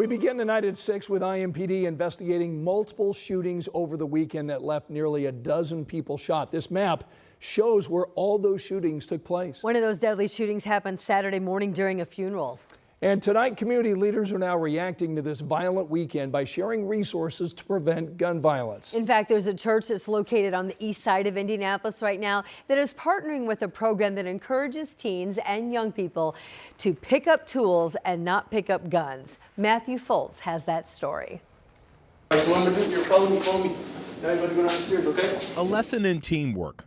We begin tonight at 6 with IMPD investigating multiple shootings over the weekend that left nearly a dozen people shot. This map shows where all those shootings took place. One of those deadly shootings happened Saturday morning during a funeral. And tonight, community leaders are now reacting to this violent weekend by sharing resources to prevent gun violence. In fact, there's a church that's located on the east side of Indianapolis right now that is partnering with a program that encourages teens and young people to pick up tools and not pick up guns. Matthew Foltz has that story. A lesson in teamwork.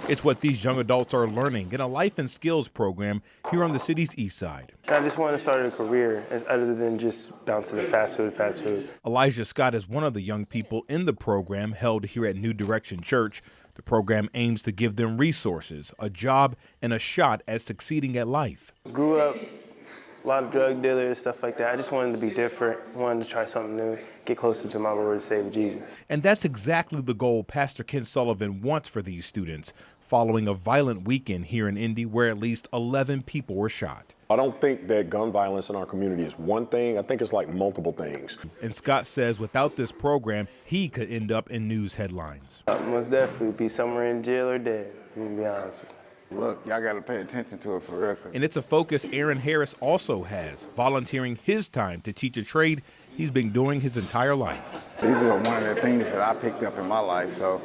It's what these young adults are learning in a life and skills program here on the city's east side. I just want to start a career other than just bouncing the fast food. Elijah Scott is one of the young people in the program held here at New Direction Church. The program aims to give them resources, a job, and a shot at succeeding at life. Grew up, a lot of drug dealers, stuff like that. I just wanted to be different, wanted to try something new, get closer to my Lord and Savior Jesus. And that's exactly the goal Pastor Ken Sullivan wants for these students, following a violent weekend here in Indy where at least 11 people were shot. I don't think that gun violence in our community is one thing. I think it's like multiple things. And Scott says without this program, he could end up in news headlines. Most definitely be somewhere in jail or dead, to be honest with you. Look, y'all got to pay attention to it for real. And it's a focus Aaron Harris also has, volunteering his time to teach a trade he's been doing his entire life. These are one of the things that I picked up in my life, so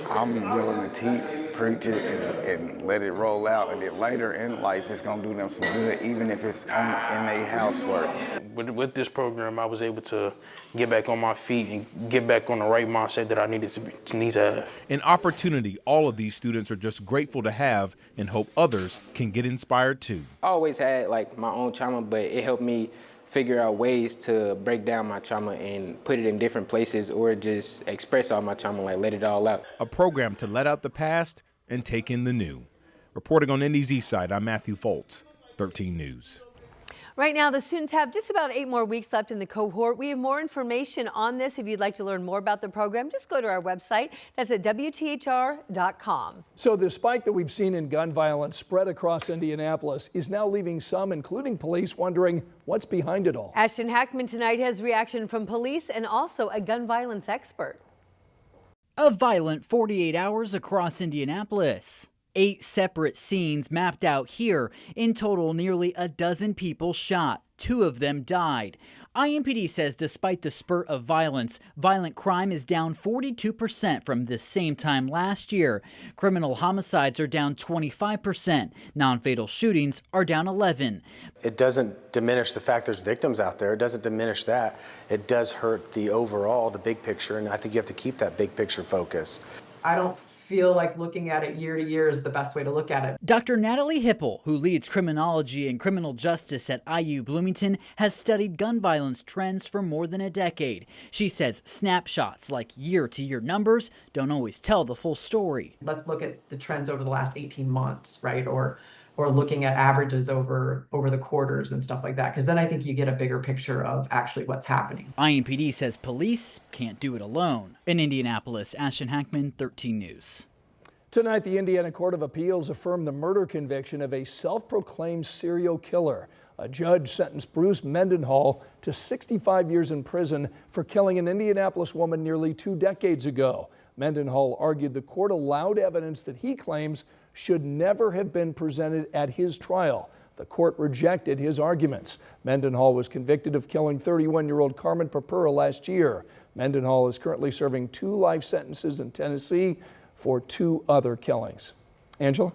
I'm willing to teach, preach it, and let it roll out. And then later in life, it's going to do them some good, even if it's in their housework. With this program, I was able to get back on my feet and get back on the right mindset that I need to have. An opportunity all of these students are just grateful to have and hope others can get inspired too. I always had like my own trauma, but it helped me figure out ways to break down my trauma and put it in different places or just express all my trauma, like let it all out. A program to let out the past and take in the new. Reporting on Indy's East Side, I'm Matthew Foltz, 13 News. Right now, the students have just about 8 more weeks left in the cohort. We have more information on this. If you'd like to learn more about the program, just go to our website. That's at WTHR.com. So the spike that we've seen in gun violence spread across Indianapolis is now leaving some, including police, wondering what's behind it all. Ashton Hackman tonight has reaction from police and also a gun violence expert. A violent 48 hours across Indianapolis. 8 separate scenes mapped out here. In total, nearly a dozen people shot. 2 of them died. IMPD says despite the spurt of violence, violent crime is down 42% from this same time last year. Criminal homicides are down 25%. Non-fatal shootings are down 11%. It doesn't diminish the fact there's victims out there. It doesn't diminish that. It does hurt the overall, the big picture, and I think you have to keep that big picture focus. I don't feel like looking at it year to year is the best way to look at it. Dr. Natalie Hipple, who leads criminology and criminal justice at IU Bloomington, has studied gun violence trends for more than a decade. She says snapshots like year-to-year numbers don't always tell the full story. Let's look at the trends over the last 18 months, right? Or looking at averages over the quarters and stuff like that, because then I think you get a bigger picture of actually what's happening. IMPD says police can't do it alone. In Indianapolis, Ashton Hackman, 13 News. Tonight, the Indiana Court of Appeals affirmed the murder conviction of a self-proclaimed serial killer. A judge sentenced Bruce Mendenhall to 65 years in prison for killing an Indianapolis woman nearly 2 decades ago. Mendenhall argued the court allowed evidence that he claims should never have been presented at his trial. The court rejected his arguments. Mendenhall was convicted of killing 31-year-old Carmen Papura last year. Mendenhall is currently serving 2 life sentences in Tennessee for 2 other killings. Angela?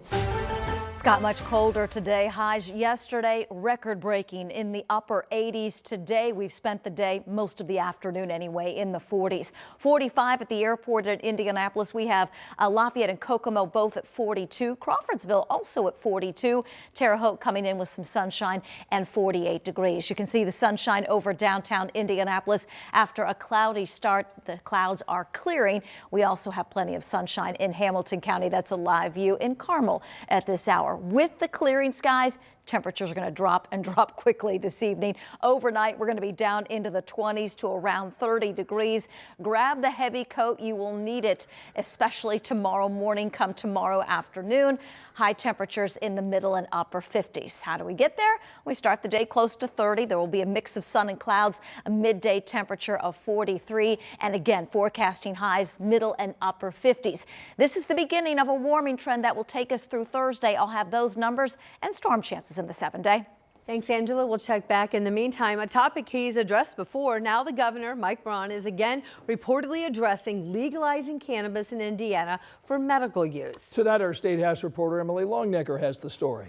Scott, much colder today. Highs yesterday record-breaking in the upper 80s. Today we've spent the day, most of the afternoon anyway, in the 40s. 45 at the airport at Indianapolis. We have Lafayette and Kokomo both at 42. Crawfordsville also at 42. Terre Haute coming in with some sunshine and 48 degrees. You can see the sunshine over downtown Indianapolis. After a cloudy start, the clouds are clearing. We also have plenty of sunshine in Hamilton County. That's a live view in Carmel at this hour. With the clearing skies, Temperatures are going to drop and drop quickly this evening. Overnight, we're going to be down into the 20s to around 30 degrees. Grab the heavy coat. You will need it, especially tomorrow morning, come tomorrow afternoon. High temperatures in the middle and upper 50s. How do we get there? We start the day close to 30. There will be a mix of sun and clouds, a midday temperature of 43. And again, forecasting highs middle and upper 50s. This is the beginning of a warming trend that will take us through Thursday. I'll have those numbers and storm chances in the 7-day. Thanks, Angela. We'll check back. In the meantime, a topic he's addressed before. Now the governor, Mike Braun, is again reportedly addressing legalizing cannabis in Indiana for medical use. Tonight, our State House reporter Emily Longnecker has the story.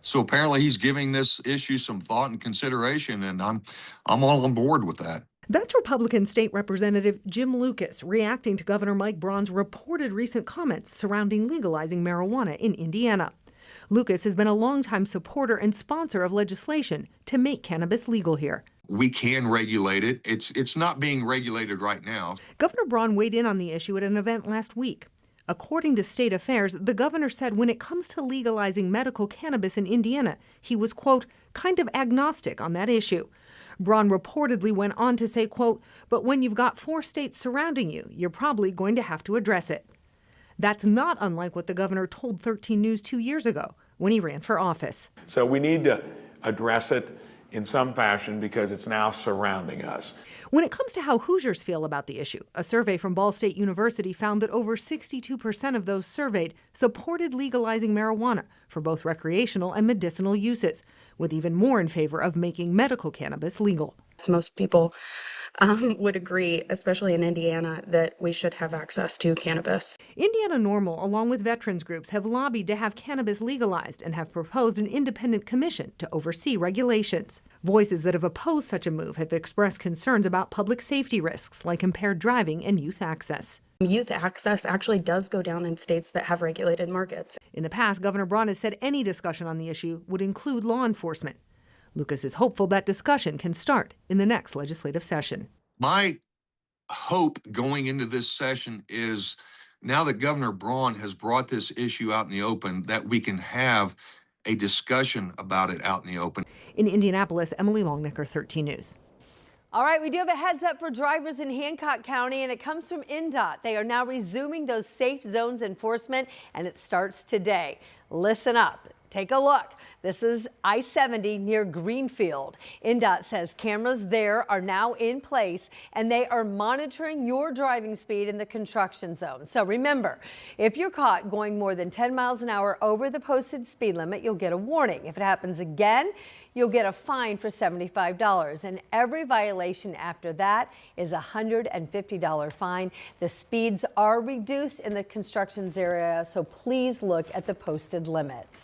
So apparently he's giving this issue some thought and consideration, and I'm all on board with that. That's Republican State Representative Jim Lucas reacting to Governor Mike Braun's reported recent comments surrounding legalizing marijuana in Indiana. Lucas has been a longtime supporter and sponsor of legislation to make cannabis legal here. We can regulate it. It's not being regulated right now. Governor Braun weighed in on the issue at an event last week. According to State Affairs, the governor said when it comes to legalizing medical cannabis in Indiana, he was, quote, kind of agnostic on that issue. Braun reportedly went on to say, quote, but when you've got 4 states surrounding you, you're probably going to have to address it. That's not unlike what the governor told 13 News 2 years ago when he ran for office. So we need to address it in some fashion because it's now surrounding us. When it comes to how Hoosiers feel about the issue, a survey from Ball State University found that over 62% of those surveyed supported legalizing marijuana for both recreational and medicinal uses, with even more in favor of making medical cannabis legal. Most people would agree, especially in Indiana, that we should have access to cannabis. Indiana NORML, along with veterans groups, have lobbied to have cannabis legalized and have proposed an independent commission to oversee regulations. Voices that have opposed such a move have expressed concerns about public safety risks like impaired driving and youth access. Youth access actually does go down in states that have regulated markets. In the past, Governor Braun has said any discussion on the issue would include law enforcement. Lucas is hopeful that discussion can start in the next legislative session. My hope going into this session is now that Governor Braun has brought this issue out in the open, that we can have a discussion about it out in the open. In Indianapolis, Emily Longnecker, 13 News. All right, we do have a heads up for drivers in Hancock County, and it comes from INDOT. They are now resuming those safe zones enforcement, and it starts today. Listen up. Take a look. This is I-70 near Greenfield. INDOT says cameras there are now in place and they are monitoring your driving speed in the construction zone. So remember, if you're caught going more than 10 miles an hour over the posted speed limit, you'll get a warning. If it happens again, you'll get a fine for $75. And every violation after that is a $150 fine. The speeds are reduced in the construction area, so please look at the posted limits.